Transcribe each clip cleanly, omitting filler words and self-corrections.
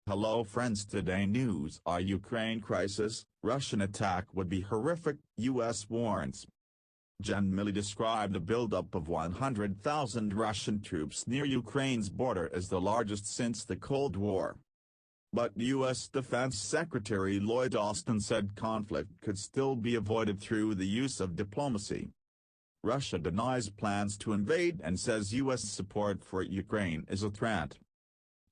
Hello friends, today news: Ukraine crisis, Russian attack would be horrific, US warns. Milley described the buildup of 100,000 Russian troops near Ukraine's border as the largest since the Cold War. But U.S. Defense Secretary Lloyd said conflict could still be avoided through the use of diplomacy. Russia denies plans to invade and says U.S. support for Ukraine is a threat.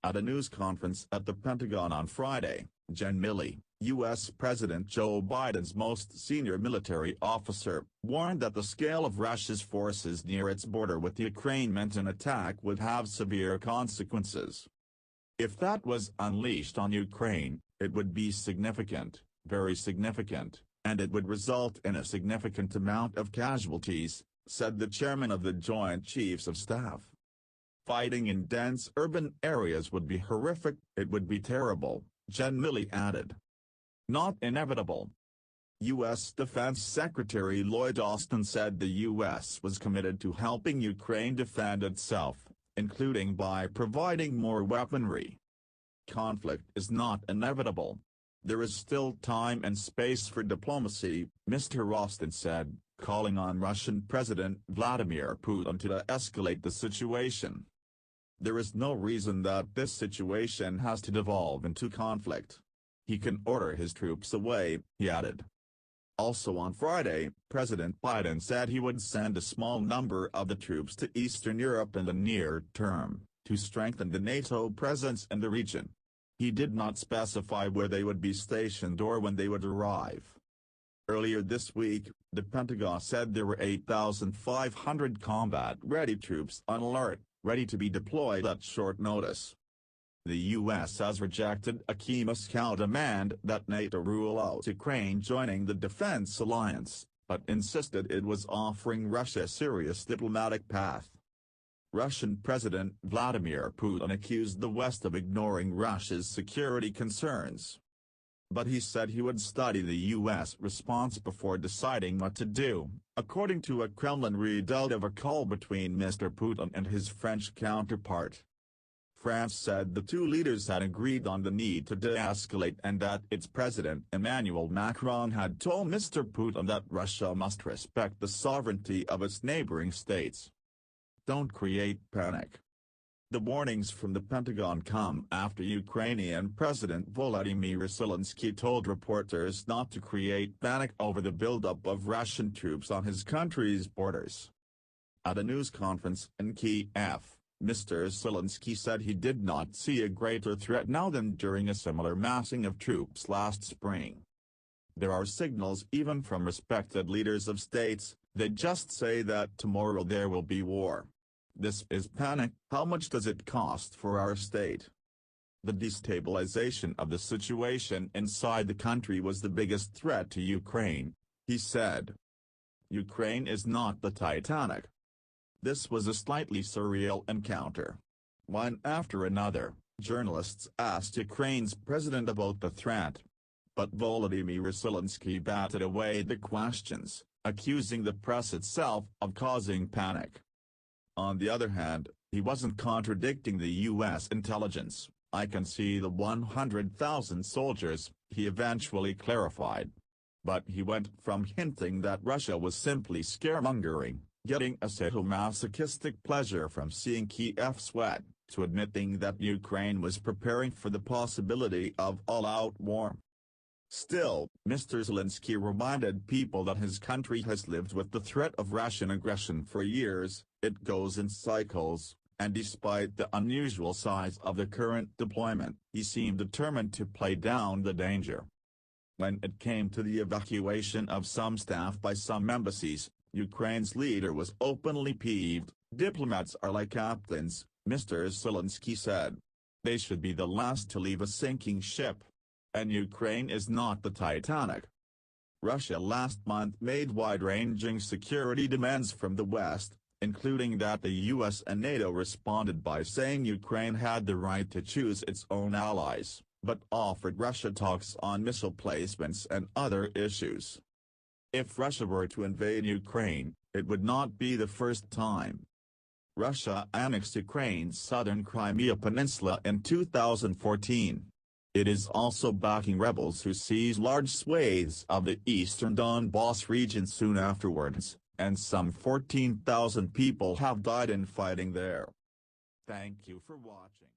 At a news conference at the Pentagon on Friday, Milley, U.S. President Joe Biden's most senior military officer, warned that the scale of Russia's forces near its border with Ukraine meant an attack would have severe consequences. If that was unleashed on Ukraine, it would be significant, very significant, and it would result in a significant amount of casualties, said the chairman of the Joint Chiefs of Staff. Fighting in dense urban areas would be horrific, it would be terrible, Milley added. Not inevitable. U.S. Defense Secretary Lloyd said the U.S. was committed to helping Ukraine defend itself, including by providing more weaponry. Conflict is not inevitable. There is still time and space for diplomacy, Mr. Austin said, calling on Russian President Vladimir Putin to de-escalate the situation. There is no reason that this situation has to devolve into conflict. He can order his troops away, he added. Also on Friday, President Biden said he would send a small number of the troops to Eastern Europe in the near term, to strengthen the NATO presence in the region. He did not specify where they would be stationed or when they would arrive. Earlier this week, the Pentagon said there were 8,500 combat-ready troops on alert, ready to be deployed at short notice. The U.S. has rejected a key Moscow demand that NATO rule out Ukraine joining the defense alliance, but insisted it was offering Russia a serious diplomatic path. Russian President Vladimir Putin accused the West of ignoring Russia's security concerns. But he said he would study the U.S. response before deciding what to do, according to a Kremlin readout of a call between Mr. Putin and his French counterpart. France said the two leaders had agreed on the need to de-escalate and that its President Emmanuel Macron had told Mr. Putin that Russia must respect the sovereignty of its neighboring states. Don't create panic. The warnings from the Pentagon come after Ukrainian President Volodymyr Zelensky told reporters not to create panic over the buildup of Russian troops on his country's borders. At a news conference in Kiev, Mr. Zelensky said he did not see a greater threat now than during a similar massing of troops last spring. There are signals even from respected leaders of states, they just say that tomorrow there will be war. This is panic. How much does it cost for our state? The destabilization of the situation inside the country was the biggest threat to Ukraine, he said. Ukraine is not the Titanic. This was a slightly surreal encounter. One after another, journalists asked Ukraine's president about the threat. But Volodymyr Zelensky batted away the questions, accusing the press itself of causing panic. On the other hand, he wasn't contradicting the U.S. intelligence. I can see the 100,000 soldiers, he eventually clarified. But he went from hinting that Russia was simply scaremongering, getting a sadomasochistic pleasure from seeing Kiev sweat, to admitting that Ukraine was preparing for the possibility of all-out war. Still, Mr. Zelensky reminded people that his country has lived with the threat of Russian aggression for years, it goes in cycles, and despite the unusual size of the current deployment, he seemed determined to play down the danger. When it came to the evacuation of some staff by some embassies, Ukraine's leader was openly peeved. Diplomats are like captains, Mr. Zelensky said. They should be the last to leave a sinking ship. And Ukraine is not the Titanic. Russia last month made wide-ranging security demands from the West, including that the US and NATO responded by saying Ukraine had the right to choose its own allies, but offered Russia talks on missile placements and other issues. If Russia were to invade Ukraine, it would not be the first time. Russia annexed Ukraine's southern Crimea Peninsula in 2014. It is also backing rebels who seized large swathes of the eastern Donbass region soon afterwards, and some 14,000 people have died in fighting there. Thank you for watching.